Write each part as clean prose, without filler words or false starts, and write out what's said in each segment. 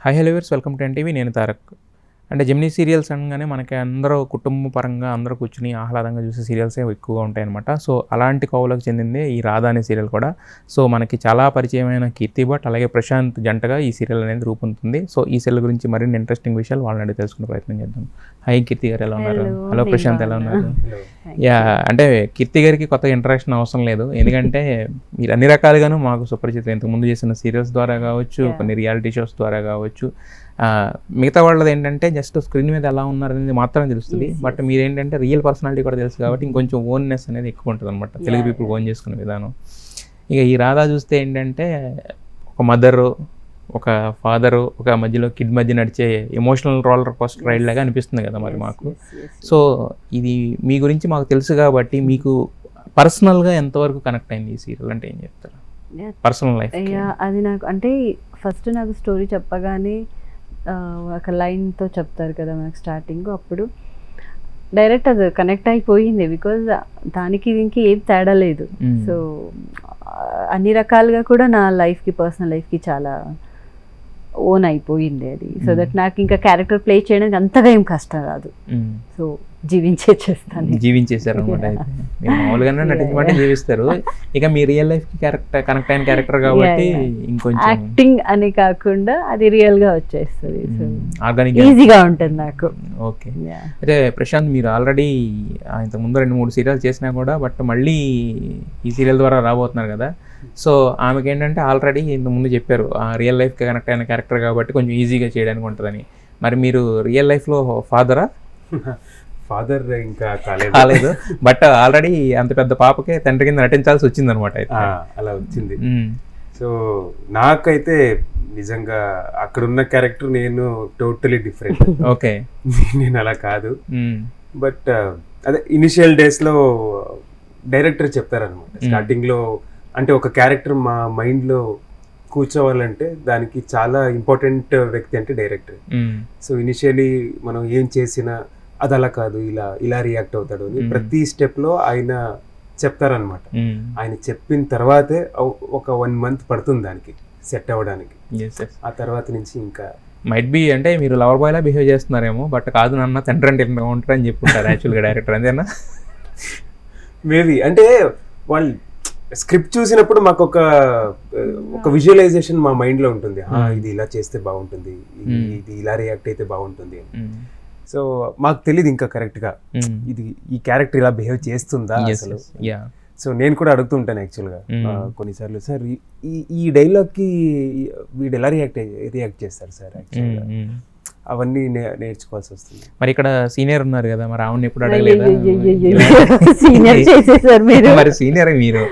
High hello viewers, welcome to NTV. నేను తారక్. అంటే Gemini serials అనగానే మనకి అందరూ కుటుంబ పరంగా అందరూ కూర్చుని ఆహ్లాదంగా చూసే సీరియల్సే ఎక్కువగా ఉంటాయన్నమాట. సో అలాంటి కోవలకు చెందిందే ఈ రాధా అనే సీరియల్ కూడా. సో మనకి చాలా పరిచయమైన కీర్తి భట్ అలాగే ప్రశాంత్ జంటగా ఈ సీరియల్ అనేది రూపొందుతుంది. సో ఈ సీరియల్ గురించి మరిన్ని ఇంట్రెస్టింగ్ విషయాలు వాళ్ళని అడిగి తెలుసుకునే ప్రయత్నం చేద్దాం. హై కీర్తి గారు, ఎలా ఉన్నారు? హలో ప్రశాంత్, ఎలా ఉన్నారు? యా, అంటే కీర్తి గారికి కొత్త ఇంటరాక్షన్ అవసరం లేదు, ఎందుకంటే మీరు అన్ని రకాలుగాను మాకు సుపరిచితం. ఇంతకుముందు చేసిన సీరియల్స్ ద్వారా కావచ్చు, కొన్ని రియాలిటీ షోస్ ద్వారా కావచ్చు. మిగతా వాళ్ళది ఏంటంటే జస్ట్ స్క్రీన్ మీద ఎలా ఉన్నారనేది మాత్రమే తెలుస్తుంది. బట్ మీరేంటంటే రియల్ పర్సనాలిటీ కూడా తెలుసు కాబట్టి ఇంకొంచెం ఓన్నెస్ అనేది ఎక్కువ ఉంటుంది అనమాట, తెలుగు పీపుల్ ఓన్ చేసుకునే విధానం. ఇక ఈ రాధా చూస్తే ఏంటంటే ఒక మదరు, ఒక ఫాదరు, ఒక మధ్యలో కిడ్ మధ్య నడిచే ఎమోషనల్ రోలర్ కోస్టర్ రైడ్ లాగా అనిపిస్తుంది కదా మరి మాకు. సో ఇది మీ గురించి మాకు తెలుసు కాబట్టి మీకు పర్సనల్గా ఎంతవరకు కనెక్ట్ అయింది ఈ సీరియల్ అంటే ఏం చెప్తారు? పర్సనల్ లైఫ్ అది నాకు అంటే ఫస్ట్ నాకు స్టోరీ చెప్పగానే ఒక లైన్తో చెప్తారు కదా మనకు స్టార్టింగ్, అప్పుడు డైరెక్ట్ అది కనెక్ట్ అయిపోయింది. బికాజ్ దానికి దీనికి ఏం తేడా లేదు. సో అన్ని రకాలుగా కూడా నా లైఫ్కి, పర్సనల్ లైఫ్కి చాలా ఓన్ అయిపోయింది అది. సో దట్ నాకు ఇంకా క్యారెక్టర్ ప్లే చేయడానికి అంతగా ఏం కష్టం రాదు. సో జీవించేసారు అనమాట. అయితే మీరు మామూలుగానే నటించమంటే జీవిస్తారు. ఇక మీ రియల్ లైఫ్ కి క్యారెక్టర్ కనెక్ట్ అయిన క్యారెక్టర్ కాబట్టి ఇంకొంచెం యాక్టింగ్ అని కాకుండా అది రియల్ గా వచ్చేస్తుంది, ఆర్గానిక్ ఈజీగా ఉంటుంది నాకు. ఓకే. అయితే ప్రశాంత్, మీరు ఆల్రెడీ ఇంతకుముందు 2-3 సీరియల్ చేసినా కూడా బట్ మళ్ళీ ఈ సీరియల్ ద్వారా రాబోతున్నారు కదా. సో ఆమెకి ఏంటంటే ఆల్రెడీ ఇంతకుముందు చెప్పారు రియల్ లైఫ్కి కనెక్ట్ అయిన క్యారెక్టర్ కాబట్టి కొంచెం ఈజీగా చేయడానికి ఉంటుందని. మరి మీరు రియల్ లైఫ్లో ఫాదరా? ఫాదర్ ఇంకా కాలేదు, బట్ ఆల్రెడీ అంత పెద్ద పాపకే తండ్రి కింద నటించాల్సి వచ్చింది అనమాట. అలా వచ్చింది. సో నాకైతే నిజంగా అక్కడున్న క్యారెక్టర్ నేను టోటలీ డిఫరెంట్. ఓకే, నేను అలా కాదు. బట్ అదే ఇనిషియల్ డేస్ లో డైరెక్టర్ చెప్తారనమాట స్టార్టింగ్ లో, అంటే ఒక క్యారెక్టర్ మా మైండ్ లో కూర్చోవాలంటే దానికి చాలా ఇంపార్టెంట్ వ్యక్తి అంటే డైరెక్టర్. సో ఇనిషియలీ మనం ఏం చేసినా అది అలా కాదు, ఇలా రియాక్ట్ అవుతాడు అని ప్రతి స్టెప్ లో ఆయన చెప్తారనమాట. ఆయన చెప్పిన తర్వాతే ఒక 1 month పడుతుంది దానికి సెట్ అవ్వడానికి. ఆ తర్వాత నుంచి ఇంకా మైట్ బి అంటే మీరు లవర్ బాయ్ లా బిహేవ్ చేస్తున్నారేమో, బట్ కాదు నాన్న తండ్రి అంటే ఉంటారని చెప్పుకుంటారు యాక్చువల్గా డైరెక్టర్, అంతేనా? మేబీ అంటే వాళ్ళు స్క్రిప్ట్ చూసినప్పుడు మాకు ఒక విజువలైజేషన్ మా మైండ్ లో ఉంటుంది. ఇది ఇలా చేస్తే బాగుంటుంది, ఇది ఇలా రియాక్ట్ అయితే బాగుంటుంది అని. సో మాకు తెలియదు ఇంకా కరెక్ట్ గా ఇది ఈ క్యారెక్టర్ ఇలా బిహేవ్ చేస్తుందా అసలు. సో నేను కూడా అడుగుతుంటాను యాక్చువల్గా కొన్నిసార్లు, సార్ ఈ డైలాగ్ కి వీడు ఎలా రియాక్ట్ చేస్తారు సార్ యాక్చువల్గా, అవన్నీ నేర్చుకోవాల్సి వస్తుంది. మరి ఇక్కడ సీనియర్ ఉన్నారు కదా, మరి ఆవిడ ఎప్పుడు అడగలేదా? మరి సీనియర్ మీరు?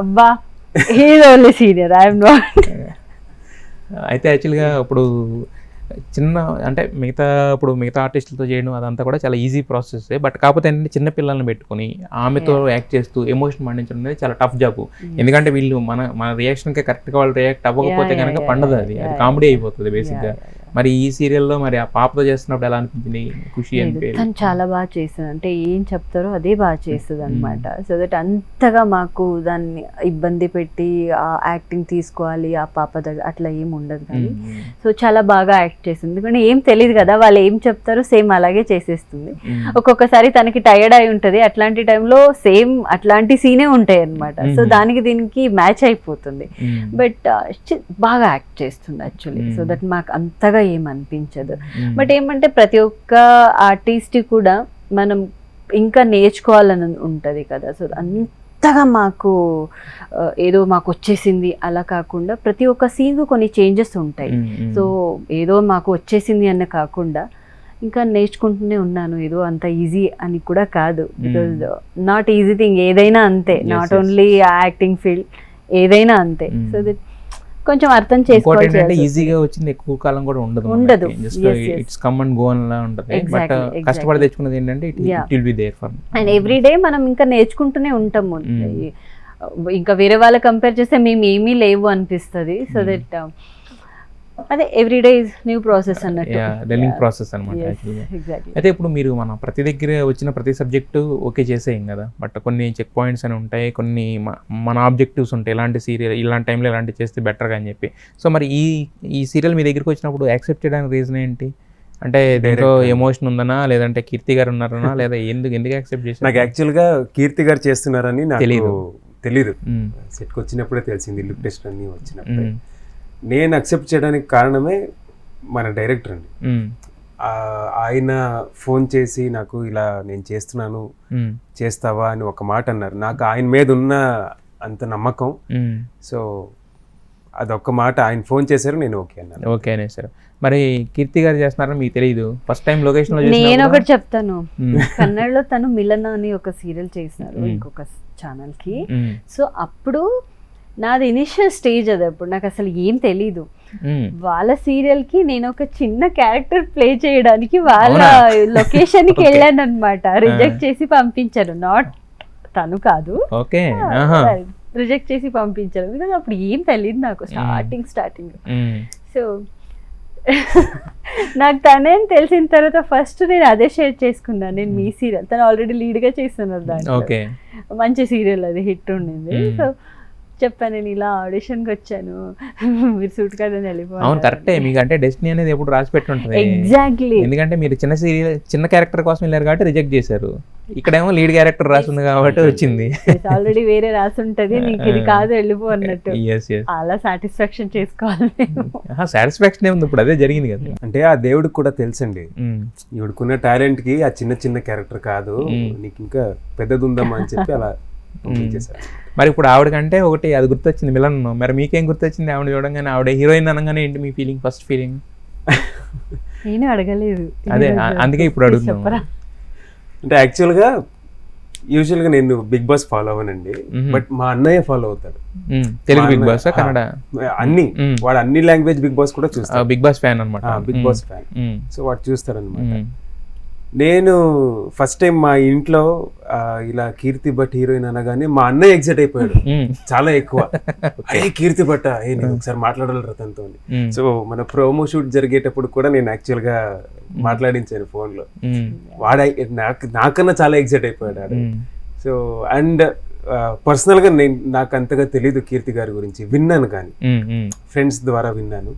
అబ్బా, సీనియర్ అయితే యాక్చువల్గా ఇప్పుడు చిన్న అంటే మిగతా ఆర్టిస్టులతో చేయడం అదంతా కూడా చాలా ఈజీ ప్రాసెస్. బట్ కాకపోతే ఏంటంటే చిన్న పిల్లల్ని పెట్టుకుని ఆమెతో యాక్ట్ చేస్తూ ఎమోషన్ పండించడం అనేది చాలా టఫ్ జాబ్. ఎందుకంటే వీళ్ళు మన రియాక్షన్కి కరెక్ట్గా వాళ్ళు రియాక్ట్ అవ్వకపోతే కనుక పండదు, అది కామెడీ అయిపోతుంది బేసిక్గా. మరి ఈ సీరియల్లో మరి ఆ పాపతో చేస్తున్నప్పుడు ఎలా అనిపించింది? ఖుషి అంటే తను చాలా బాగా చేస్తుంది, అంటే ఏం చెప్తారో అదే బాగా చేస్తుంది అనమాట. సో దట్ అంతగా మాకు దాన్ని ఇబ్బంది పెట్టి ఆ యాక్టింగ్ తీసుకోవాలి ఆ పాప దగ్గర అట్లా ఏం ఉండదు. కానీ సో చాలా బాగా యాక్ట్ చేస్తుంది, ఎందుకంటే ఏం తెలియదు కదా, వాళ్ళు ఏం చెప్తారో సేమ్ అలాగే చేసేస్తుంది. ఒక్కొక్కసారి తనకి టైర్డ్ అయి ఉంటుంది, అట్లాంటి టైంలో సేమ్ అట్లాంటి సీనే ఉంటాయి అనమాట. సో దానికి దీనికి మ్యాచ్ అయిపోతుంది. బట్ బాగా యాక్ట్ చేస్తుంది యాక్చువల్లీ. సో దట్ మాకు అంతగా ఏమనిపించదు. బట్ ఏమంటే ప్రతి ఒక్క ఆర్టిస్ట్ కూడా మనం ఇంకా నేర్చుకోవాలని ఉంటది కదా. సో అంతగా మాకు ఏదో మాకు వచ్చేసింది అలా కాకుండా ప్రతి ఒక్క సీన్ కొన్ని చేంజెస్ ఉంటాయి. సో ఏదో మాకు వచ్చేసింది అన్న కాకుండా ఇంకా నేర్చుకుంటూనే ఉన్నాను. ఏదో అంత ఈజీ అని కూడా కాదు, బికాజ్ నాట్ ఈజీ థింగ్, ఏదైనా అంతే, నాట్ ఓన్లీ యాక్టింగ్ ఫీల్డ్, ఏదైనా అంతే. సో దట్ కొంచెం అర్థం చేసుకోవాలి. ఈజీగా వచ్చింది ఎక్కువ కాలం కూడా ఉండదు, ఇట్స్ కమ్ అండ్ గో అలా ఉంటుంది. బట్ కష్టపడి తెచ్చుకున్నది ఏంటంటే it will be there for and every day మనం ఇంకా నేర్చుకుంటూనే ఉంటాము. ఇంకా వేరే వాళ్ళ కంపేర్ చేస్తే మేము ఏమీ లేవు అనిపిస్తుంది. సో దట్ అదే ఎవ్రీడే ఇస్ న్యూ ప్రాసెస్ అన్నట్టు. లెర్నింగ్ ప్రాసెస్ అనమాట యాక్చువల్గా. ఎగ్జాక్ట్లీ. అయితే ఇప్పుడు మీరు ప్రతి దగ్గర వచ్చిన ప్రతి సబ్జెక్టు ఓకే చేసేయం కదా, బట్ కొన్ని చెక్ పాయింట్స్ అని ఉంటాయి, కొన్ని మన ఆబ్జెక్టివ్స్ ఉంటాయి, ఇలాంటి సీరియల్ ఇలాంటి టైంలో ఇలాంటివి చేస్తే బెటర్గా అని చెప్పి. సో మరి ఈ సీరియల్ మీ దగ్గరికి వచ్చినప్పుడు యాక్సెప్ట్ చేయడానికి రీజన్ ఏంటి? అంటే దీంట్లో ఎమోషన్ ఉందనా, లేదంటే కీర్తి గారు ఉన్నారనా, లేదా ఎందుకు యాక్సెప్ట్ చేసి? నాకు యాక్చువల్గా కీర్తి గారు చేస్తున్నారని నాకు తెలీదు. సెట్కి వచ్చినప్పుడే తెలిసింది, లుక్ టెస్ట్ అన్ని వచ్చినప్పుడే. నేను అక్సెప్ట్ చేయడానికి కారణమే మన డైరెక్టర్ అండి. ఆయన ఫోన్ చేసి నాకు ఇలా నేను చేస్తున్నాను చేస్తావా అని ఒక మాట అన్నారు. నాకు ఆయన మీద ఉన్న అంత నమ్మకం. సో అదొక్క మాట ఆయన ఫోన్ చేశారు, నేను ఓకే అన్నాను. ఓకే అనేసారు. మరి కీర్తి గారు చేస్తున్నారని మీకు తెలియదు? ఫస్ట్ టైం లొకేషన్ లో నేను ఒకటి చెప్తాను, కన్నడలో తను మిలన అని ఒక సీరియల్ చేసినారు ఇంకొక ఛానల్ కి. సో అప్పుడు నాది ఇనిషియల్ స్టేజ్ అది, అప్పుడు నాకు అసలు ఏం తెలీదు. వాళ్ళ సీరియల్ కి నేను ఒక చిన్న క్యారెక్టర్ ప్లే చేయడానికి వాళ్ళ లొకేషన్ కి వెళ్ళాను అనమాట. రిజెక్ట్ చేసి పంపించారు, నాట్ తను కాదు, రిజెక్ట్ చేసి పంపించారు. బికాజ్ అప్పుడు ఏం తెలియదు నాకు స్టార్టింగ్. సో నాకు తనేం తెలిసిన తర్వాత ఫస్ట్ నేను అదే షేర్ చేసుకున్నాను, నేను మీ సీరియల్ తను ఆల్రెడీ లీడ్ గా చేస్తున్నారు దాంట్లో, మంచి సీరియల్ అది హిట్ ఉండింది. సో చెప్పాను నేను ఇలా ఆడిషన్కి వచ్చాను, మీరు సూట్ కాదని వెళ్ళిపోయాను. అవును కరెక్టే, మీకు అంటే డెస్టినీ అనేది ఎప్పుడు రాసి పెట్టి ఉంటుంది. ఎగ్జాక్ట్లీ. ఎందుకంటే మీరు చిన్న క్యారెక్టర్ కోసం వెళ్ళారు కాబట్టి రిజెక్ట్ చేశారు, ఇక్కడేమో లీడ్ క్యారెక్టర్ రాసి ఉంది కాబట్టి వచ్చింది. ఆల్రెడీ వేరే రాసి ఉంటది, నీకు ఇది కాదు వెళ్ళిపో అన్నట్టు. అలా సాటిస్ఫాక్షన్ చేసుకోవాలి. సాటిస్ఫాక్షన్ ఏముంది, ఇప్పుడు అదే జరిగింది కదా. అంటే ఆ దేవుడికి కూడా తెలుసండి, ఈవిడకున్న టాలెంట్ కి ఆ చిన్న క్యారెక్టర్ కాదు, నీకు ఇంకా పెద్దది ఉందమ్మా అని చెప్పి అలా చేశారు. మరి ఇప్పుడు ఆవిడకంటే ఒకటి అది గుర్తొచ్చింది మిలన్. మరి మీకేం గుర్తొచ్చింది ఆవిడ చూడంగానే? ఆవిడ హీరోయిన్ అనగానే ఏంటి మీ ఫీలింగ్, ఫస్ట్ ఫీలింగ్? నేను అడగలేదు, అదే అందుకే ఇప్పుడు అడుగుతున్నా. అంటే యాక్చువల్గా యూజువల్గా నేను బిగ్ బాస్ ఫాలో అవ్వనండి, బట్ మా అన్నయ్య ఫాలో అవుతాడు. తెలుగు బిగ్ బాస్, కన్నడ అన్ని, వాడు అన్ని లాంగ్వేజ్ బిగ్ బాస్ కూడా చూస్తాడు. బిగ్ బాస్ ఫ్యాన్ అనమాట, బిగ్ బాస్ ఫ్యాన్. సో వాడు చూస్తాడు అనమాట. నేను ఫస్ట్ టైం మా ఇంట్లో ఇలా కీర్తి భట్ హీరోయిన్ అనగానే మా అన్నయ్య ఎగ్జైట్ అయిపోయాడు చాలా ఎక్కువ. అరే కీర్తి భట్, నేను ఒకసారి మాట్లాడాలి రతన్తో. సో మన ప్రోమో షూట్ జరిగేటప్పుడు కూడా నేను యాక్చువల్ గా మాట్లాడించాను ఫోన్ లో. నాకన్నా చాలా ఎగ్జైట్ అయిపోయాడు. సో అండ్ పర్సనల్ గా నాకు అంతగా తెలీదు కీర్తి గారి గురించి, విన్నాను కానీ ఫ్రెండ్స్ ద్వారా విన్నాను.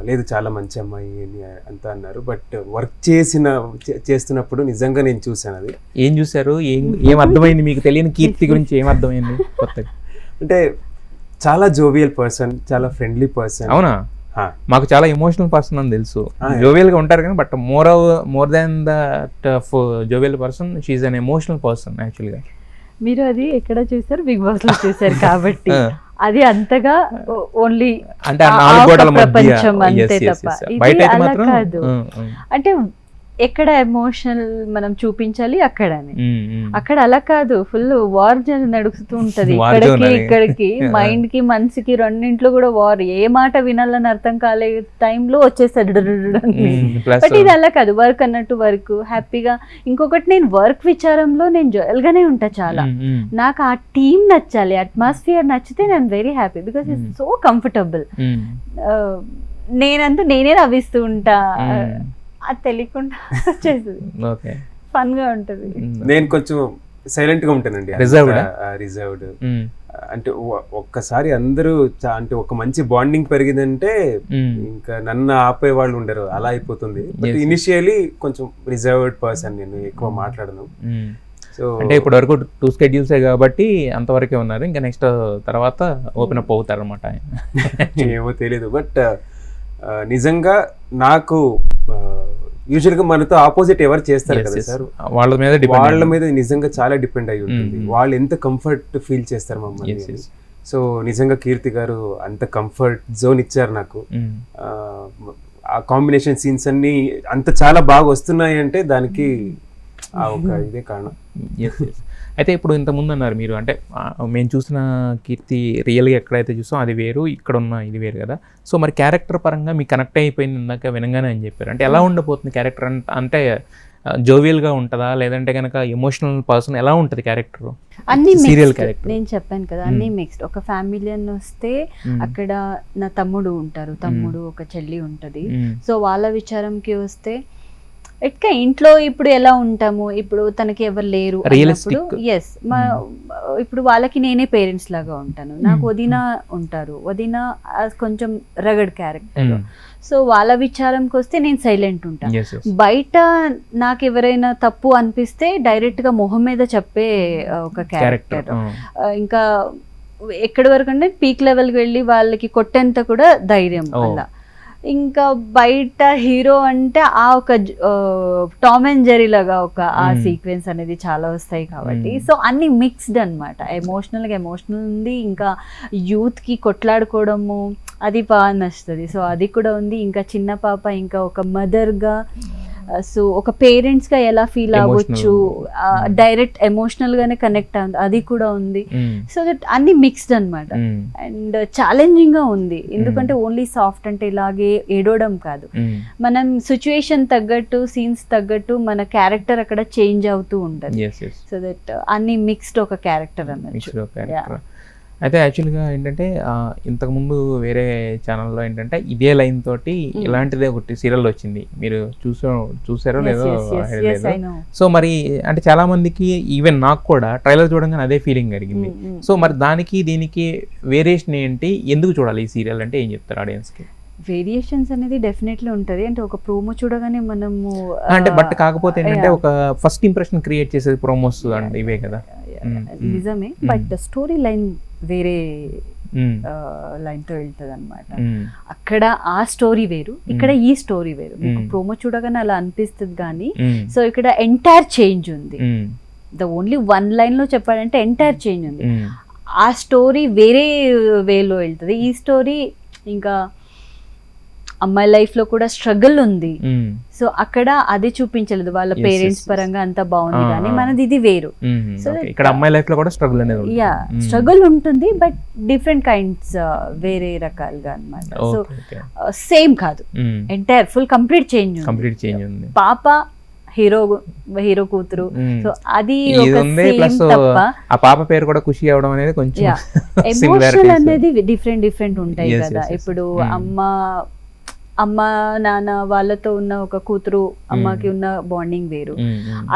లేదు చాలా మంచి అమ్మాయి అని అంతా అన్నారు, బట్ వర్క్ చేస్తున్నప్పుడు నిజంగా నేను చూసాను. అది ఏం చూసారు, ఏం అర్థమైంది మీకు? తెలియని కీర్తి గురించి ఏం అర్థమైంది కొత్తగా? అంటే చాలా జోవియల్ పర్సన్, చాలా ఫ్రెండ్లీ పర్సన్. అవునా? మాకు చాలా ఎమోషనల్ పర్సన్ అని తెలుసు, జోవియల్ గా ఉంటారు కానీ, but more than that jovial person, she an emotional person actual గా. మీరు అది ఎక్కడ చూసారు? బిగ్ బాస్ లో చూసారు కాబట్టి అది అంతగా ఓన్లీ అంటే ప్రపంచం అంతే తప్ప ఇది అలా కాదు. అంటే ఎక్కడ ఎమోషనల్ మనం చూపించాలి అక్కడని, అక్కడ అలా కాదు, ఫుల్ వార్ నడుస్తూ ఉంటది ఇక్కడికి మైండ్ కి మనసుకి రెండింట్లో కూడా వార్. ఏ మాట వినాలని అర్థం కాలే టైంలో వచ్చేస్తాడు. బట్ ఇది అలా కాదు, వర్క్ అన్నట్టు వర్క్ హ్యాపీగా. ఇంకొకటి నేను వర్క్ విచారంలో నేను జోయల్ గానే ఉంటా చాలా. నాకు ఆ టీమ్ నచ్చాలి, అట్మాస్ఫియర్ నచ్చితే నేను very happy because it's so comfortable. నేనే నవ్విస్తూ ఉంటా, అది తెలియకుండా వచ్చేస్తుంది, ఫన్ గా ఉంటది. నేను కొంచెం సైలెంట్ గా ఉంటానండి, రిజర్వ్డ్. అంటే ఒక్కసారి అందరూ అంటే ఒక మంచి బాండింగ్ పెరిగిందంటే ఇంకా నన్ను ఆపే వాళ్ళు ఉండరు, అలా అయిపోతుంది. బట్ ఇనిషియలీ కొంచెం రిజర్వ్డ్ పర్సన్, నేను ఎక్కువ మాట్లాడను. సో అంటే ఇప్పటి వరకు 2 schedules కాబట్టి అంతవరకే ఉన్నారు, ఇంకా నెక్స్ట్ తర్వాత ఓపెన్ అప్ అవుతారు అనమాట. ఏమో తెలీదు, బట్ నిజంగా నాకు యూజువల్ గా మనతో ఆపోజిట్ ఎవరు చేస్తారు కదా సార్, వాళ్ళ మీద నిజంగా చాలా డిపెండ్ అయి ఉంటుంది. వాళ్ళు ఎంత కంఫర్ట్ ఫీల్ చేస్తారు మమ్మల్ని. సో నిజంగా కీర్తి గారు అంత కంఫర్ట్ జోన్ ఇచ్చారు నాకు. ఆ కాంబినేషన్ సీన్స్ అన్ని అంత చాలా బాగా వస్తున్నాయి అంటే దానికి ఒక ఇదే కారణం. అయితే ఇప్పుడు ఇంతకుముందు అన్నారు మీరు, అంటే మేము చూసిన కీర్తి రియల్గా ఎక్కడైతే చూసాం అది వేరు, ఇక్కడ ఉన్న ఇది వేరు కదా. సో మరి క్యారెక్టర్ పరంగా మీకు కనెక్ట్ అయిపోయింది ఇందాక వినగానే అని చెప్పారు. అంటే ఎలా ఉండబోతుంది క్యారెక్టర్? అంటే జోవియల్గా ఉంటుందా లేదంటే కనుక ఎమోషనల్ పర్సన్ ఎలా ఉంటుంది క్యారెక్టర్? అన్ని సీరియల్ మిక్స్డ్. క్యారెక్టర్ నేను చెప్పాను కదా అన్ని మిక్స్డ్. ఒక ఫ్యామిలీ అని వస్తే అక్కడ నా తమ్ముడు ఉంటారు, తమ్ముడు ఒక చెల్లి ఉంటది. సో వాళ్ళ విచారంకి వస్తే ఎట్లా ఇంట్లో ఇప్పుడు ఎలా ఉంటాము, ఇప్పుడు తనకి ఎవరు లేరు అన్నప్పుడు ఎస్ ఇప్పుడు వాళ్ళకి నేనే పేరెంట్స్ లాగా ఉంటాను. నాకు వదిన ఉంటారు, వదిన కొంచెం రగడ్ క్యారెక్టర్. సో వాళ్ళ విచారంకి వస్తే నేను సైలెంట్ ఉంటాను. బయట నాకు ఎవరైనా తప్పు అనిపిస్తే డైరెక్ట్ గా మొహం మీద చెప్పే ఒక క్యారెక్టర్. ఇంకా ఎక్కడి వరకు అంటే పీక్ లెవెల్కి వెళ్ళి వాళ్ళకి కొట్టేంత కూడా ధైర్యం అలా. ఇంకా బయట హీరో అంటే ఆ ఒక టామ్ అండ్ జెర్రీ లాగా ఒక ఆ సీక్వెన్స్ అనేది చాలా వస్తాయి కాబట్టి సో అన్ని మిక్స్డ్ అనమాట. ఎమోషనల్ ఉంది, ఇంకా యూత్ కి కొట్లాడుకోవడము అది బాగా నచ్చుతుంది. సో అది కూడా ఉంది. ఇంకా చిన్న పాప ఇంకా ఒక మదర్ గా సో ఒక పేరెంట్స్ గా ఎలా ఫీల్ అవ్వచ్చు, డైరెక్ట్ ఎమోషనల్ గానే కనెక్ట్ అవుతుంది అది కూడా ఉంది. సో దట్ అన్ని మిక్స్డ్ అనమాట. అండ్ ఛాలెంజింగ్ గా ఉంది, ఎందుకంటే ఓన్లీ సాఫ్ట్ అంటే ఇలాగే ఏడవడం కాదు, మనం సిచ్యువేషన్ తగ్గట్టు సీన్స్ తగ్గట్టు మన క్యారెక్టర్ అక్కడ చేంజ్ అవుతూ ఉంటుంది. సో దట్ అన్ని మిక్స్డ్ ఒక క్యారెక్టర్ అన్నట్టు. అయితే యాక్చువల్గా ఏంటంటే ఇంతకుముందు వేరే ఛానల్లో ఏంటంటే ఇదే లైన్ తోటి ఇలాంటిదే ఒకటి సీరియల్ వచ్చింది, మీరు చూసారో లేదో. సో మరి అంటే చాలా మందికి ఈవెన్ నాకు కూడా ట్రైలర్ చూడగానే అదే ఫీలింగ్ కలిగింది. సో మరి దానికి దీనికి వేరియేషన్ ఏంటి, ఎందుకు చూడాలి ఈ సీరియల్ అంటే ఏం చెప్తారు ఆడియన్స్కి? వేరియేషన్స్ అనేది డెఫినెట్లీ ఉంటుంది. అంటే ఒక ప్రోమో చూడగానే మనము అంటే బట్ కాకపోతే ఏంటంటే ఒక ఫస్ట్ ఇంప్రెషన్ క్రియేట్ చేసేది ప్రోమోస్ అంటే ఇవే కదా. నిజమే, బట్ స్టోరీ లైన్ వేరే లైన్ తో వెళ్తుంది అనమాట. అక్కడ ఆ స్టోరీ వేరు, ఇక్కడ ఈ స్టోరీ వేరు. మీకు ప్రోమో చూడగానే అలా అనిపిస్తుంది కానీ సో ఇక్కడ ఎంటైర్ చేంజ్ ఉంది. ద ఓన్లీ వన్ లైన్ లో చెప్పాలంటే ఎంటైర్ చేంజ్ ఉంది. ఆ స్టోరీ వేరే వేలో వెళ్తుంది, ఈ స్టోరీ ఇంకా అమ్మాయి లైఫ్ లో కూడా స్ట్రగుల్ ఉంది. సో అక్కడ అది చూపించలేదు, వాళ్ళ పేరెంట్స్ పరంగా అంతా బాగుంది కానీ మనది ఇది వేరు. సో ఇక్కడ అమ్మాయి లైఫ్ లో కూడా స్ట్రగుల్ అనేది యా స్ట్రగుల్ ఉంటుంది, బట్ డిఫరెంట్ కైండ్స్ వేరే రకాలుగా అన్నమాట. సో సేమ్ కాదు, ఎంటైర్ ఫుల్ కంప్లీట్ చేంజ్ ఉంది. పాప హీరో కూతురు, సో అది తప్ప ఆ పాప పేరు కూడా ఖుషి అవడం అనేది కొంచెం ఎమోషనల్ అనేది డిఫరెంట్ ఉంటాయి కదా. ఇప్పుడు అమ్మ నాన్న వాళ్ళతో ఉన్న ఒక కూతురు అమ్మకి ఉన్న బాండింగ్ వేరు,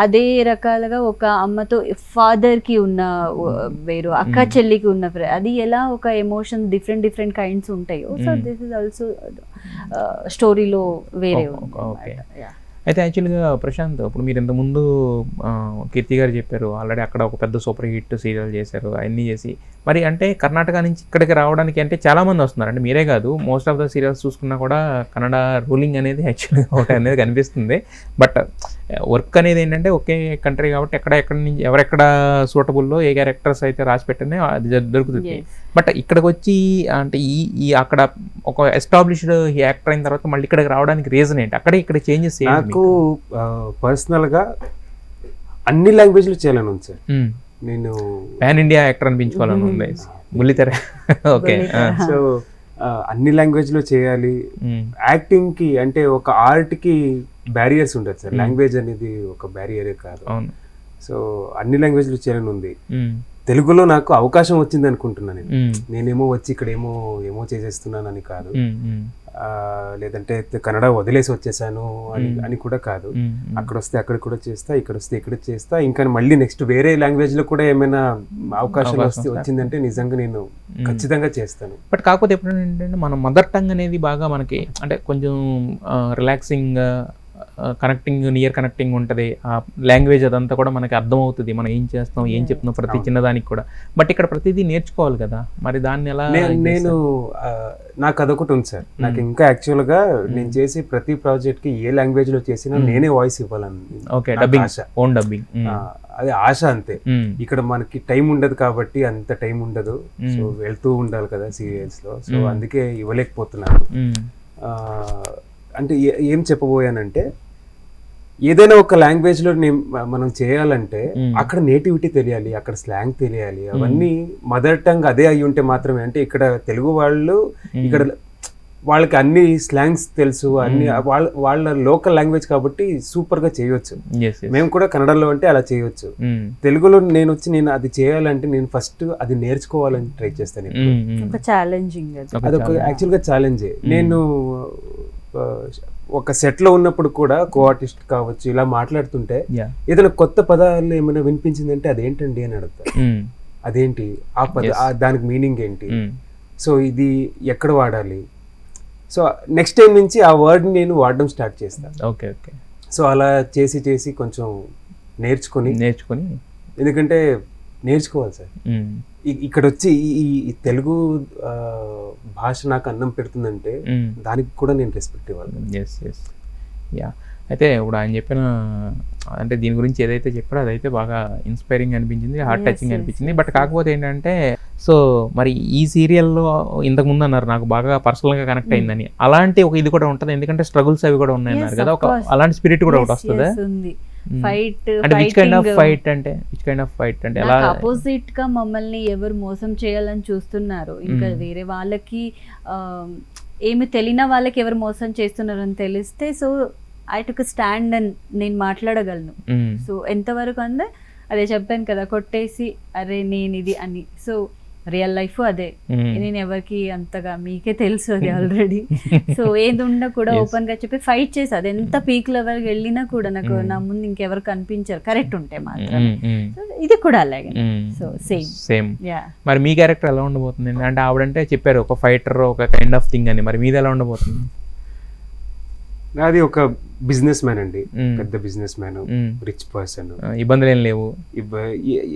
అదే రకాలుగా ఒక అమ్మతో ఫాదర్ కి ఉన్న వేరు, అక్క చెల్లికి ఉన్న అది ఎలా ఒక ఎమోషన్ డిఫరెంట్ కైండ్స్ ఉంటాయో. సో దిస్ ఇస్ ఆల్సో స్టోరీలో వేరే ఉంది. అయితే యాక్చువల్గా ప్రశాంత్, ఇప్పుడు మీరు ఇంతకుముందు కీర్తి గారు చెప్పారు ఆల్రెడీ అక్కడ ఒక పెద్ద సూపర్ హిట్ సీరియల్ చేశారు, అవన్నీ చేసి మరి అంటే కర్ణాటక నుంచి ఇక్కడికి రావడానికి అంటే చాలామంది వస్తున్నారు. అంటే మీరే కాదు, మోస్ట్ ఆఫ్ ద సీరియల్స్ చూసుకున్నా కూడా కన్నడ రూలింగ్ అనేది యాక్చువల్గా ఒకటి అనేది కనిపిస్తుంది. బట్ వర్క్ అనేది ఏంటంటే ఒకే కంట్రీ కాబట్టి ఎక్కడ నుంచి ఎవరెక్కడ సూటబుల్లో ఏ క్యారెక్టర్స్ అయితే రాసి పెట్టినే అది దొరుకుతుంది. బట్ ఇక్కడికి వచ్చి అంటే ఈ అక్కడ ఒక ఎస్టాబ్లిష్డ్ యాక్టర్ అయిన తర్వాత మళ్ళీ ఇక్కడికి రావడానికి రీజన్ ఏంటి? అక్కడే ఇక్కడ చేంజెస్ నాకు పర్సనల్గా అన్ని లాంగ్వేజ్లు చేయాలని ఉంది సార్. నేను పాన్ ఇండియా యాక్టర్ అనిపించుకోవాలని ఉంది, బుల్లితెర. ఓకే, సో అన్ని లాంగ్వేజ్లో చేయాలి. యాక్టింగ్ కి అంటే ఒక ఆర్ట్ కి బ్యారియర్స్ ఉంటుంది సార్, లాంగ్వేజ్ అనేది ఒక బ్యారియరే కాదు. సో అన్ని లాంగ్వేజ్లు చేయాలని ఉంది. తెలుగులో నాకు అవకాశం వచ్చింది అనుకుంటున్నాను. నేనేమో వచ్చి ఇక్కడ ఏమో చేసేస్తున్నానని కాదు, లేదంటే కన్నడ వదిలేసి వచ్చేసాను అని కూడా కాదు. అక్కడ వస్తే అక్కడ కూడా చేస్తా, ఇక్కడ వస్తే ఇక్కడ చేస్తా, ఇంకా మళ్ళీ నెక్స్ట్ వేరే లాంగ్వేజ్ లో కూడా ఏమైనా అవకాశం వచ్చిందంటే నిజంగా నేను ఖచ్చితంగా చేస్తాను. బట్ కాకపోతే ఎప్పుడు ఏంటంటే మన మదర్ టంగ్ అనేది బాగా మనకి అంటే కొంచెం రిలాక్సింగ్ నియర్ కనెక్టింగ్ ఉంటుంది. ఆ లాంగ్వేజ్ అదంతా కూడా మనకి అర్థమవుతుంది, మనం ఏం చేస్తాం ఏం చెప్తున్నాం ప్రతి చిన్నదానికి కూడా. బట్ ఇక్కడ ప్రతిదీ నేర్చుకోవాలి కదా, మరి దాన్ని ఎలా? నేను నాకు అదొకటి ఉంది సార్. నాకు ఇంకా యాక్చువల్ గా నేను చేసే ప్రతి ప్రాజెక్ట్ కి ఏ లాంగ్వేజ్ లో చేసినా నేనే వాయిస్ ఇవ్వాలని. ఓకే, డబ్బింగ్, ఓన్ డబ్బింగ్, అది ఆశ అంతే. ఇక్కడ మనకి టైం ఉండదు కాబట్టి అంత టైం ఉండదు, సో వెళ్తూ ఉండాలి కదా సీరియల్స్ లో. సో అందుకే ఇవ్వలేకపోతున్నాను. అంటే ఏం చెప్పబోయానంటే ఏదైనా ఒక లాంగ్వేజ్ లో మనం చేయాలంటే అక్కడ నేటివిటీ తెలియాలి, అక్కడ స్లాంగ్ తెలియాలి, అవన్నీ మదర్ టంగ్ అదే అయి ఉంటే మాత్రమే. అంటే ఇక్కడ తెలుగు వాళ్ళు ఇక్కడ వాళ్ళకి అన్ని స్లాంగ్స్ తెలుసు, అన్ని వాళ్ళ లోకల్ లాంగ్వేజ్ కాబట్టి సూపర్ గా చేయొచ్చు. మేము కూడా కన్నడలో అంటే అలా చేయొచ్చు. తెలుగులో నేను అది చేయాలంటే నేను ఫస్ట్ అది నేర్చుకోవాలని ట్రై చేస్తాను. ఛాలెంజింగ్ అదొక యాక్చువల్ గా ఛాలెంజే. నేను ఒక సెట్ లో ఉన్నప్పుడు కూడా కో ఆర్టిస్ట్ కావచ్చు, ఇలా మాట్లాడుతుంటే ఏదైనా కొత్త పదాలు ఏమైనా వినిపించిందంటే అదేంటండి అని అడుగుతా. అదేంటి ఆ దానికి మీనింగ్ ఏంటి, సో ఇది ఎక్కడ వాడాలి, సో నెక్స్ట్ టైం నుంచి ఆ వర్డ్ నేను వాడడం స్టార్ట్ చేస్తాను. Okay okay. సో అలా చేసి కొంచెం నేర్చుకొని ఎందుకంటే నేర్చుకోవాలి సార్. ఇక్కడ వచ్చి ఈ తెలుగు భాష నాకు అన్నం పెడుతుందంటే దానికి కూడా నేను రెస్పెక్ట్ ఇవ్వాలి. యా. అయితే ఇప్పుడు ఆయన చెప్పిన అంటే దీని గురించి ఏదైతే చెప్పారో అదైతే బాగా ఇన్స్పైరింగ్ అనిపించింది, హార్ట్ టచింగ్ అనిపించింది. బట్ కాకపోతే ఏంటంటే సో మరి ఈ సీరియల్లో ఇంతకుముందు అన్నారు నాకు బాగా పర్సనల్గా కనెక్ట్ అయిందని, అలాంటి ఒక ఇది కూడా ఉంటుంది ఎందుకంటే స్ట్రగుల్స్ అవి కూడా ఉన్నాయన్నారు కదా, ఒక అలాంటి స్పిరిట్ కూడా ఒకటి వస్తుంది. అంటే విచ్ కైండ్ ఆఫ్ ఫైట్ అంటే ఎలా ఆపోజిట్ గా మమ్మల్ని ఎవరు మోసం చేయాలని చూస్తున్నారు, ఇంకా వేరే వాళ్ళకి ఏమి తెలియని వాళ్ళకి ఎవరు మోసం చేస్తున్నారు అని తెలిస్తే సో ఐ టుక్ స్టాండ్ అని నేను మాట్లాడగలను. సో ఎంతవరకు అందే అదే చెప్పాను కదా, కొట్టేసి అరే నేను ఇది అని. సో రియల్ లైఫ్ అదే, నేను ఎవరికి అంతగా మీకే తెలుసు అది ఆల్రెడీ. సో ఏది ఉన్నా కూడా ఓపెన్ గా చెప్పి ఫైట్ చేసి అది ఎంత పీక్ లెవెల్కి వెళ్ళినా కూడా నాకు నా ముందు ఇంకెవరు కనిపించారు కరెక్ట్ ఉంటే మాత్రం. ఇది కూడా అలాగే. So same. మరి మీ క్యారెక్టర్ ఎలా ఉండబోతుంది అంటే ఆవిడంటే చెప్పారు ఒక ఫైటర్ ఒక కైండ్ ఆఫ్ థింగ్ అని, మరి మీది ఎలా ఉండబోతుంది? నాది ఒక బిజినెస్ మ్యాన్ అండి, పెద్ద బిజినెస్ మ్యాన్, రిచ్ పర్సన్. ఇబ్బందులు ఏం లేవు?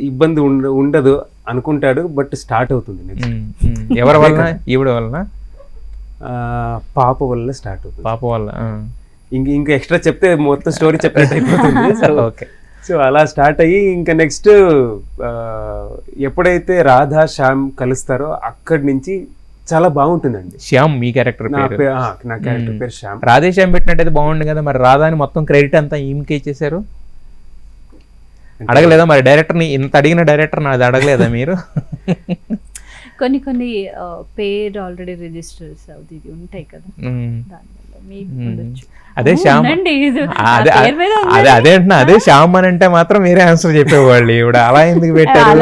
ఇబ్బంది ఉండదు అనుకుంటాడు, బట్ స్టార్ట్ అవుతుంది నెక్స్ట్. ఎవరి వల్ల? ఈవిడ వలన? పాప వల్ల స్టార్ట్ అవుతుంది. పాప వల్ల ఇంకా ఎక్స్ట్రా చెప్తే మొత్తం స్టోరీ చెప్పినట్టు అయిపోతుంది. సో అలా స్టార్ట్ అయ్యి ఇంకా నెక్స్ట్ ఎప్పుడైతే రాధా శ్యామ్ కలుస్తారో అక్కడి నుంచి చాలా బాగుంటుందండి. శ్యామ్ మీ క్యారెక్టర్ పేరు? నా క్యారెక్టర్ పేరు శ్యామ్. రాధే శ్యామ్ పెట్టినట్టయితే బాగుంది కదా, మరి రాధాని మొత్తం క్రెడిట్ అంతా ఈమెకే ఇచ్చేసారు. అడగలేదా మరి డైరెక్టర్ని? ఇంత అడిగిన డైరెక్టర్ నాది అడగలేదా మీరు? కొన్ని పేరు ఆల్రెడీ రిజిస్టర్స్ అవుతుంది ఉంటాయి కదా, అదే శ్యామ్ అదే అంటున్నా, అదే శ్యామ్ అని అంటే మాత్రం వేరే ఆన్సర్ చెప్పేవాళ్ళు. ఇప్పుడు అలా ఎందుకు పెట్టారు,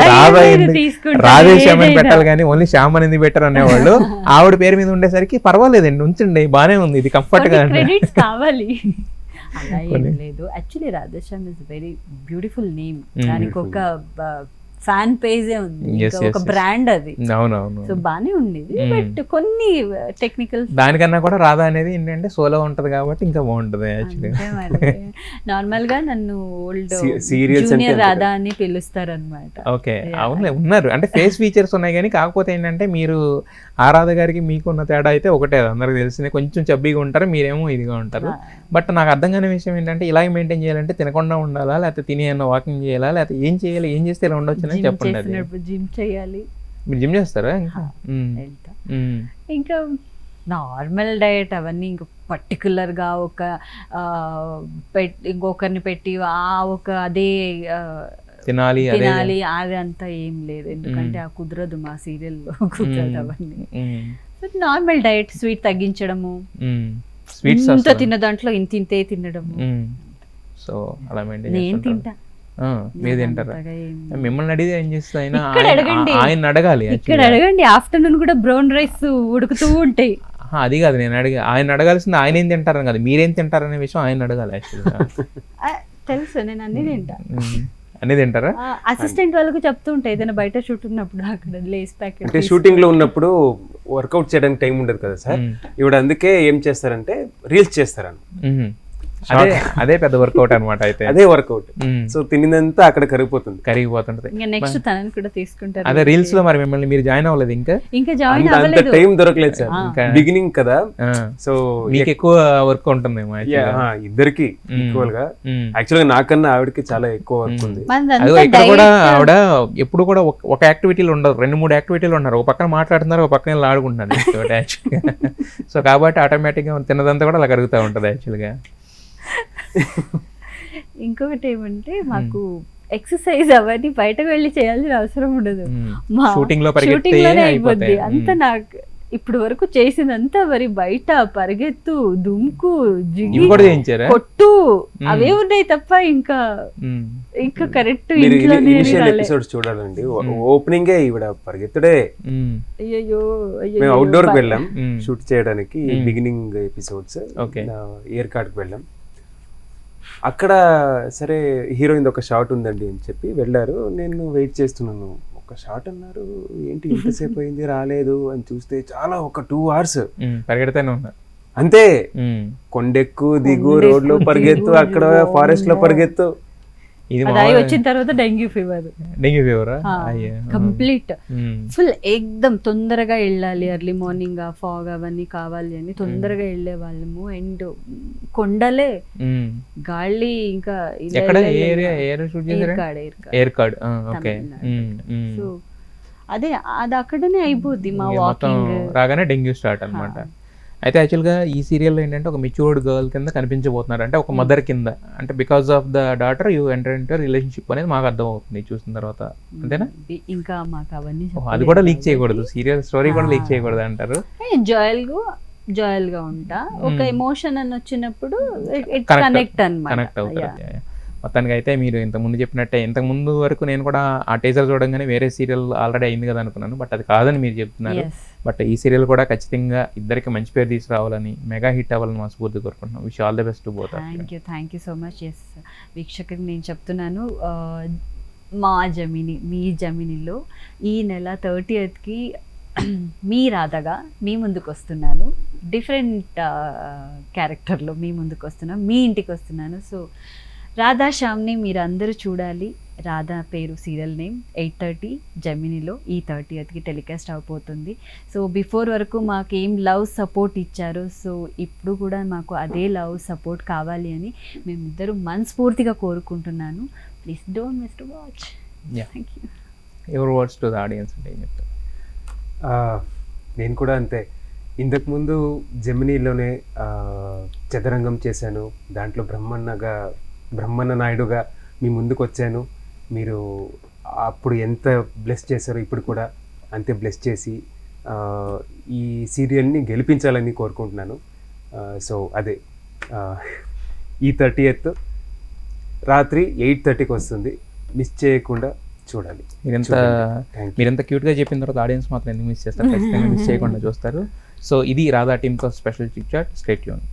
రాధే శ్యామ్ అని పెట్టాలి కానీ ఓన్లీ శ్యామ్ అని ఎందుకు పెట్టారు అనేవాళ్ళు. ఆవిడ పేరు మీద ఉండేసరికి పర్వాలేదండి, ఉంచండి బానే ఉంది, ఇది కంఫర్ట్ గా కావాలి. అలా ఏం లేదు. Actually Radheshyam is very beautiful name, దానికి ఒక ఫ్యాన్ పేజే ఉంది, ఒక బ్రాండ్ అది. అవునవును. సో బానే ఉండేది, బట్ కొన్ని టెక్నికల్ దానికన్నా కూడా రాధా అనేది ఏంటంటే సోలో ఉంటది కాబట్టి ఇంకా బాగుంటది. నార్మల్ గా నన్ను ఓల్డ్ జూనియర్ రాధా అని పిలుస్తారు అనమాట. ఓకే, అవునులే ఉన్నారు అంటే ఫేస్ ఫీచర్స్ ఉన్నాయి కానీ కాకపోతే ఏంటంటే మీరు ఆరాధ గారికి మీకు ఉన్న తేడా అయితే ఒకటే, అందరికి తెలిసిందే. కొంచెం చబ్బీగా ఉంటారు, మీరేమో ఇదిగా ఉంటారు. బట్ నాకు అర్థం కాని విషయం ఏంటంటే ఇలాగే మెయింటైన్ చేయాలంటే తినకుండా ఉండాలా, లేకపోతే తిని అన్న వాకింగ్ చేయాలా, లేకపోతే ఏం చేయాలి, ఏం చేస్తే ఇలా ఉండొచ్చు అని చెప్పండి. జిమ్ చేయాలి. మీరు జిమ్ చేస్తారా? ఇంకా నార్మల్ డయట్ అవన్నీ ఇంకా పర్టికులర్ గా ఒక ఇంకొకరిని పెట్టి ఒక అదే తినాలి అది అంతా ఏం లేదు, ఎందుకంటే ఆ కుదరదు, మా సీరియల్లో కుదరదు అవన్నీ. నార్మల్ డయట్, స్వీట్ తగ్గించడము, ఇంత తిన్న దాంట్లో ఇంతే తినడము. సో అలా నేను తింటా, మీరు తింటారా? మిమ్మల్ని అడిగితే ఏం చేస్తా, ఆయన అడగాలి. ఇక్కడ అడగండి, ఆఫ్టర్నూన్ కూడా బ్రౌన్ రైస్ ఉడుకుతూ ఉంటాయి. అది కాదు నేను ఆయన అడగాల్సింది, ఆయన ఏం తింటారని కాదు, మీరేం తింటారనే విషయం ఆయన అడగాలి. యాక్చువల్గా తెలుసు, నేను అన్ని తింటా. అన్ని తింటారా? అసిస్టెంట్ వాళ్ళకు చెప్తూ ఉంటాయి, ఏదైనా బయట షూట్ ఉన్నప్పుడు అక్కడ లేస్ ప్యాకెట్. అంటే షూటింగ్ లో ఉన్నప్పుడు వర్కౌట్ చేయడానికి టైం ఉండదు కదా సార్, ఇవిడ అందుకే ఏం చేస్తారంటే రీల్స్ చేస్తారని. అదే పెద్ద వర్కౌట్ అనమాట. అయితే అదే వర్కౌట్. సో తినినంతా అక్కడ కరిగిపోతుంటది. నెక్స్ట్ తనని కూడా తీసుకుంటారు. అదే రీల్స్ లో మరి మిమ్మల్ని మీరు జాయిన్ అవ్వలేదు? ఇంకా జాయిన్ అవ్వలేదు, టైం దొరకలేదు సార్, బిగినింగ్ కదా. సో మీకు ఎక్కువ వర్క్ ఉంటుంది ఇద్దరికి ఈక్వల్ గా. యాక్చువల్ గా నాకన్నా ఆవిడకి చాలా ఎక్కువ వర్క్ ఉంది. ఇక్కడ కూడా ఆవిడ ఎప్పుడు కూడా ఒక యాక్టివిటీలు ఉండదు, 2-3 యాక్టివిటీలు ఉన్నారు. ఒక పక్కన మాట్లాడుతున్నారు, ఒక పక్కన ఆడుకుంటున్నారు. సో కాబట్టి ఆటోమేటిక్ గా తిన్నదంతా కూడా అలా కరుగుతూ ఉంటది యాక్చువల్గా. ఇంకొకటి ఏమంటే మాకు ఎక్సర్సైజ్ అవన్నీ బయటకు వెళ్ళి చేయాల్సిన అవసరం ఉండదు, షూటింగ్ లో అయిపోద్ది అంత. నాకు ఇప్పుడు వరకు చేసిందంతా మరి బయట పరిగెత్తు, దుమ్కు, జిగి, ఇవి కూడా చేయించారా? కొట్టు అవే ఉన్నాయి తప్ప ఇంకా ఇంకా కరెక్ట్ మీరు ఇంట్లోనే ఇనిషియల్ రాలే. ఎపిసోడ్స్ చూడాలండి. ఓపెనింగే ఈవిడ పరిగెత్తుడే. అయ్యయ్యో మేము అవుట్డోర్ కి వెళ్ళాం షూట్ చేయడానికి, బిగినింగ్ ఎపిసోడ్స్ Okay. ఏర్కాడ్కి వెళ్ళాం. అక్కడ సరే హీరోయిన్ ఒక షాట్ ఉందండి అని చెప్పి వెళ్ళారు. నేను వెయిట్ చేస్తున్నాను, ఒక షాట్ అన్నారు, ఏంటి ఇంతసేపు అయింది రాలేదు అని చూస్తే చాలా ఒక 2 hours పరిగెడతానే ఉన్నా అంతే. కొండెక్కు దిగు, రోడ్ లో పరిగెత్తు, అక్కడ ఫారెస్ట్ లో పరిగెత్తు. ఇది అది వచ్చిన తర్వాత డెంగ్యూ ఫీవర్, డెంగ్యూ ఫీవరా? కంప్లీట్ ఫుల్ ఎక్దమ్ తొందరగా వెళ్ళాలి, ఎర్లీ మార్నింగ్ ఆ ఫాగ్ అవన్నీ కావాలి అని తొందరగా వెళ్ళే వాళ్ళము. అండ్ కొండలే గాలి ఇంకా ఎక్కడ ఏరియా షూట్ చేశారు? ఏర్కాడ్. ఓకే. సో అదే అది అక్కడనే అయిపోద్ది మా మొత్తం వాకింగ్. రాగానే డెంగ్యూ స్టార్ట్ అనమాట. అయితే యాక్చువల్గా ఈ సీరియల్లో ఏంటంటే ఒక మెచ్యూర్డ్ గర్ల్ కింద కనిపించబోతున్నారు, అంటే ఒక మదర్ కింద, అంటే because of the daughter you enter inter relationship అనేది మాకు అర్థం అవుతుంది చూసిన తర్వాత, అంతేనా? ఇంకా మాకు అవన్నీ అది కూడా లీక్ చేయకూడదు, సీరియల్ స్టోరీ కూడా లీక్ చేయకూడదు అంటారు. జాయల్ గా ఉంటా, ఒక ఎమోషన్ అని వచ్చినప్పుడు కనెక్ట్ కనెక్ట్ అవుతారు. మొత్తానికి అయితే మీరు ఇంతకుముందు చెప్పినట్టే, ఇంతకుముందు వరకు నేను కూడా ఆ టీజర్ చూడంగానే వేరే సీరియల్ ఆల్రెడీ అయింది కదా అనుకున్నాను, బట్ అది కాదని మీరు చెప్తున్నారు. బట్ ఈ సీరియల్ కూడా ఖచ్చితంగా ఇద్దరికి మంచి పేరు తీసుకురావాలని, మెగా హిట్ అవ్వాలని మా స్ఫూర్తి కోరుకుంటున్నాం. Wish all the best to both. Thank you so much. ఎస్ వీక్షకుడికి నేను చెప్తున్నాను, మీ జమినీలో ఈ నెల 30th మీ రాధగా మీ ముందుకు వస్తున్నాను. డిఫరెంట్ క్యారెక్టర్లో మీ ముందుకు వస్తున్నాను, మీ ఇంటికి వస్తున్నాను. సో రాధా శ్యామ్ని మీరు అందరూ చూడాలి. రాధా పేరు సీరియల్ నేమ్ 8:30 జమినీలో ఈ 30th టెలికాస్ట్ అయిపోతుంది. సో బిఫోర్ వరకు మాకు ఏం లవ్ సపోర్ట్ ఇచ్చారు, సో ఇప్పుడు కూడా మాకు అదే లవ్ సపోర్ట్ కావాలి అని మేమిద్దరూ మనస్ఫూర్తిగా కోరుకుంటున్నాను. Please don't miss to watch. Thank you. Your words to the audience అంటే ఏం చెప్తారు? నేను కూడా అంతే. ఇంతకుముందు జెమినీలోనే చదరంగం చేశాను, దాంట్లో బ్రహ్మన్న నాయుడుగా మీ ముందుకు వచ్చాను. మీరు అప్పుడు ఎంత బ్లెస్ చేశారో ఇప్పుడు కూడా అంతే బ్లెస్ చేసి ఈ సీరియల్ని గెలిపించాలని కోరుకుంటున్నాను. సో అదే ఈ 30th రాత్రి 8:30కి వస్తుంది, మిస్ చేయకుండా చూడాలి. మీరెంత క్యూట్గా చెప్పిన తర్వాత ఆడియన్స్ మాత్రం ఎందుకు మిస్ చేస్తారు? ఖచ్చితంగా మిస్ చేయకుండా చూస్తారు. సో ఇది రాధా టీమ్తో special chit chat. Stay tune.